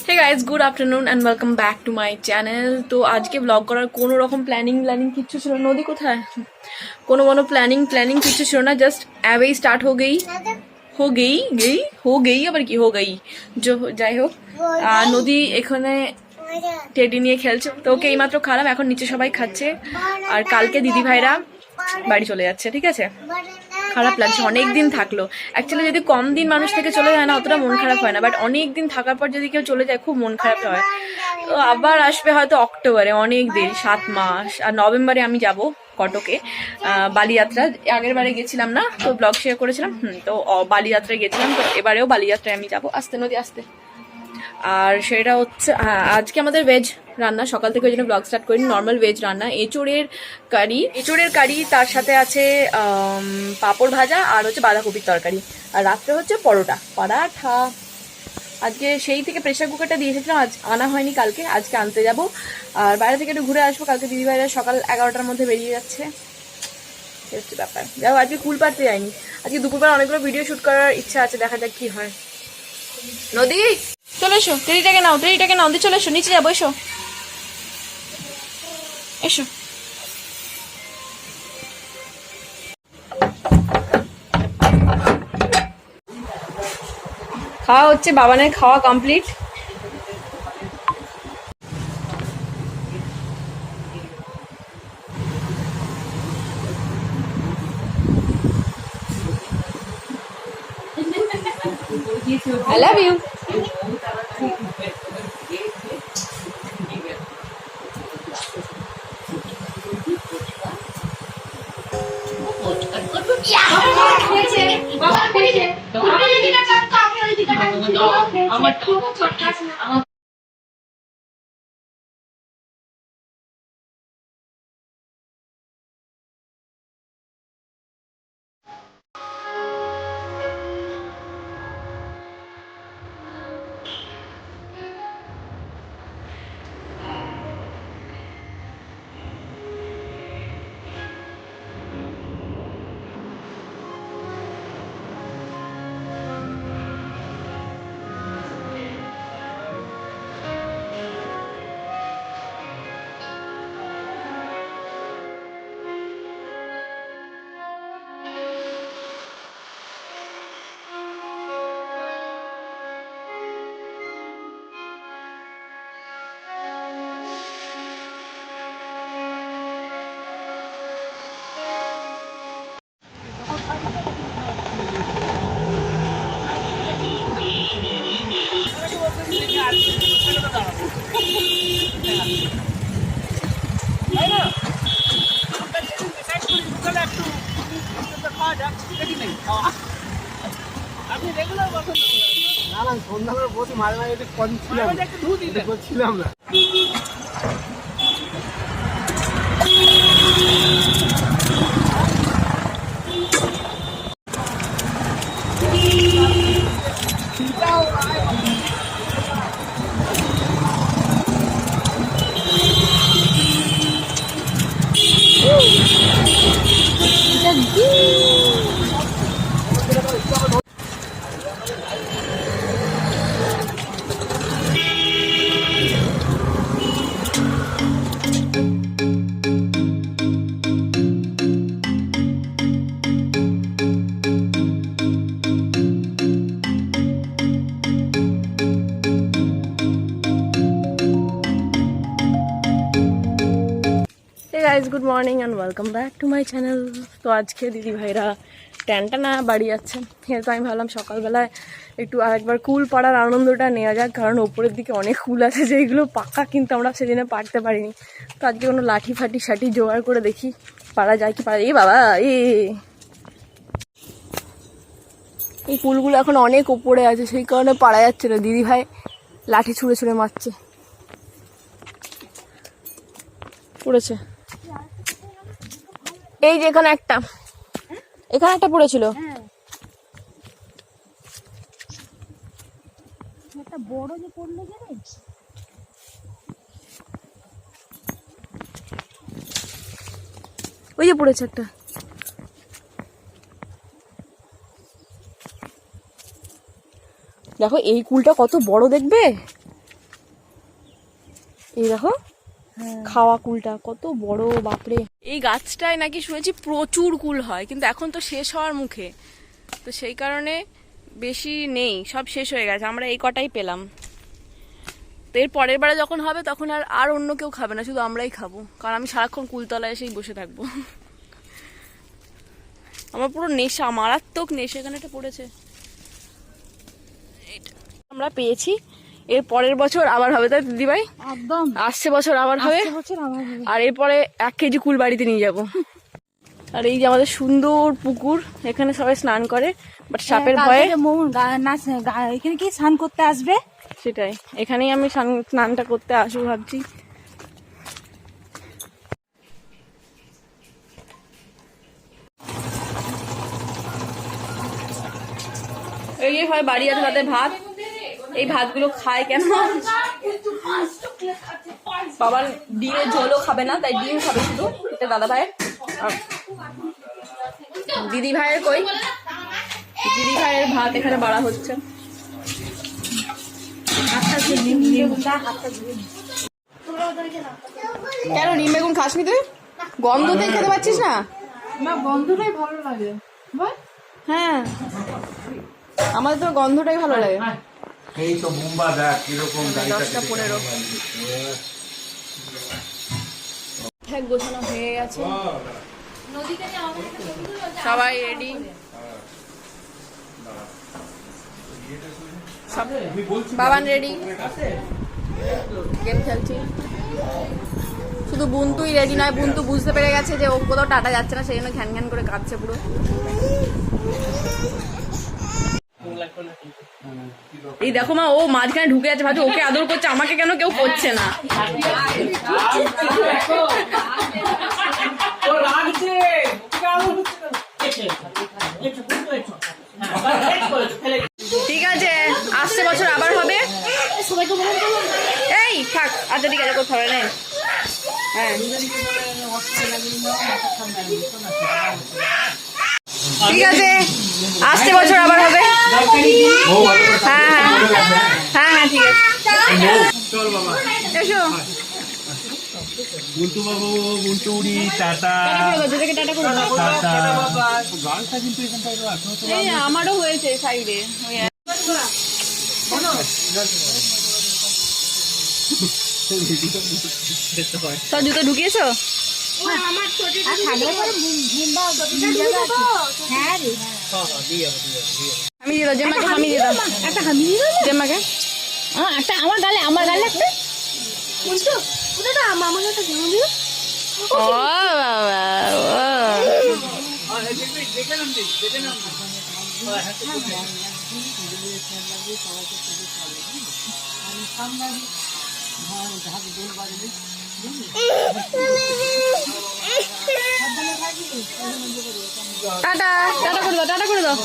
Hey guys, good afternoon and welcome back to my channel. तो आज के blog करार कोनो रकम प्लानिंग किच्छु छिलो ना। नदी कोथाय कोनो प्लानिंग किच्छु छिलो ना, जस्ट एवेई स्टार्ट हो गई আবার কি हो गई যাই হোক। নদী এখানে টেডি নিয়ে খেলছে, তো ওকে এইমাত্র খালাম, এখন নিচে সবাই খাচ্ছে। আর কালকে দিদি ভাইরা বাড়ি চলে যাচ্ছে, ঠিক আছে। খারাপ লাগছে, অনেক দিন থাকলো। অ্যাকচুয়ালি যদি কম দিন মানুষ থেকে চলে যায় না অতটা মন খারাপ হয় না, বাট অনেক দিন থাকার পর যদি কেউ চলে যায় খুব মন খারাপ হয়। তো আবার আসবে হয়তো অক্টোবরে, অনেক দিন, 7 মাস। আর নভেম্বরে আমি যাব কটকে বালিযাত্রা। আগের বারে গেছিলাম না, তো ব্লগ শেয়ার করেছিলাম। তো বালিযাত্রায় গেছিলাম, তো এবারেও বালিযাত্রায় আমি যাব। আসতে নদী আসতে। আর সেটা হচ্ছে আজকে আমাদের ভেজ রান্না, সকাল থেকে ওই জন্য ব্লগ স্টার্ট করিনি। নর্মাল ভেজ রান্না, এঁচোড়ের কারি, তার সাথে আছে পাঁপড় ভাজা আর হচ্ছে বাঁধাকপির তরকারি। আর রাত্রে হচ্ছে পরোটা। আজকে সেই থেকে প্রেশার কুকারটা দিয়ে এসেছিলাম, আজ আনা হয়নি, কালকে আজকে আনতে যাব। আর বাইরে থেকে একটু ঘুরে আসবো, কালকে দিদিভাইরা সকাল 11টার মধ্যে বেরিয়ে যাচ্ছে। হচ্ছে ব্যাপার। যাও, আজকে কুল পাড়তে যাইনি, আজকে দুপুরবেলা অনেকগুলো ভিডিও শ্যুট করার ইচ্ছা আছে, দেখা যাক কি হয়। নদী চলে এসো, ট্রেটাকে নাও, দিয়ে চলে এসো, নিচে যাবো, এসো এসো। খাওয়া হচ্ছে, বাবানের খাওয়া কমপ্লিট। I love you. সন্ধ্যাবেলা বসে মাঝে মাঝে করছিলাম না। Guys, good morning and welcome back to my channel. तो आज के दीदी भाईरा टैनटाना বাড়ি যাচ্ছে। তো আমি ভাবলাম সকালবেলায় একটু আরেকবার কুল পাড়ার আনন্দটা নেওয়া যাক, কারণ ওপরের দিকে অনেক কুল আছে যেগুলো পাকা, কিন্তু আমরা সেদিনে পাড়তে পারিনি। তো আজকে কোনো লাঠি ফাটি জোগাড় করে দেখি পাড়া যায় কি পাড়া। বাবা, এই কুলগুলো এখন অনেক ওপরে আছে, সেই কারণে পাড়া যাচ্ছে না। দিদি ভাই লাঠি ছুঁড়ে মারছে। পড়েছে এই যে এখানে একটা পড়েছিল। বড় যে পড়লো, ওই যে পড়েছে একটা। দেখো এই কুলটা কত বড়, দেখবে এই দেখো খাওয়া কুলটা কত বড়, বাপরে। এই গাছটায় নাকি শুনেছি প্রচুর কুল হয়, কিন্তু এখন তো শেষ হওয়ার মুখে, তো সেই কারণে বেশি নেই, সব শেষ হয়ে গেছে, আমরা এই কটাই পেলাম। তো এর পরের বারে যখন হবে তখন আর অন্য কেউ খাবে না, শুধু আমরাই খাবো, কারণ আমি সারাক্ষণ কুলতলায় এসেই বসে থাকবো। আমার পুরো নেশা, মারাত্মক নেশা এখানে একটা পড়েছে। আমরা পেয়েছি, এর পরের বছর আবার হবে, তাই দিদিভাই? একদম আসছে বছর আবার হবে, আর এরপরে 1 কেজি কুল বাড়িতে নিয়ে যাব। আর এই যে আমাদের সুন্দর পুকুর, এখানে সবাই স্নান করে, বাট সাপের ভয়ে। এখানে কি স্নান করতে আসবে? সেটাই, এখানেই আমি স্নানটা করতে আসবো ভাবছি। এই যে হয় বাড়ি আছে তাদের ভাত, এই ভাতগুলো খায় কেন? বাবার ডিমের ঝোলও খাবে না, তাই ডিম খাবে শুধু। এটা দাদা ভাইয়ের, দিদি ভাইয়ের কই? দিদি ভাইয়ের ভাত এখানে বাড়া হচ্ছে। কেন নিম বেগুন খাসনি তুই? গন্ধতেই খেতে পাচ্ছিস না? না, গন্ধটাই ভালো লাগে। হ্যাঁ, আমাদের তো গন্ধটাই ভালো লাগে। এই তো মুম্বা দেখ কিরকম 10টা 15 ব্যাগ গোছানো হয়ে গেছে, সবাই রেডি। বাবান রেডি, গেম খেলছি। শুধু বুন্তুই রেডি নয়, বুন্তু বুঝতে পেরে গেছে যে ও কোথাও টাটা যাচ্ছে না, সেই জন্য ঘ্যান ঘ্যান করে কাঁদছে পুরো। এই দেখো মা, ও মাঝখানে ঢুকে আছে, ভাবছি ওকে আদর করছে, আমাকে কেন কেউ করছে না। ঠিক আছে, আসছে বছর আবার হবে। এই থাক, আচ্ছা ঠিক আছে, কোথাও হবে না। হ্যাঁ ঠিক আছে, আসছে বছর আবার হবে। হ্যাঁ হ্যাঁ হ্যাঁ হ্যাঁ ঠিক আছে, এসো। বুন্টু বাবু, বুন্টু উড়ি, টাটা। টাটা করে দাও। গানটা কিন্তু এখানটায় আছে। এই আমারও হয়েছে সাইডে। সব জুতো ঢুকিয়েছো? আমি দিয়ে দাও জেম্মাকে, আমি দিয়ে দাও একটা, আমি দিয়ে দাও জেম্মাকে একটা, আমার গালে একটা। আমার একটা জেম্মা দিও। ও বাবা, টাটা টাটা করে দাও, টাটা করে দাও।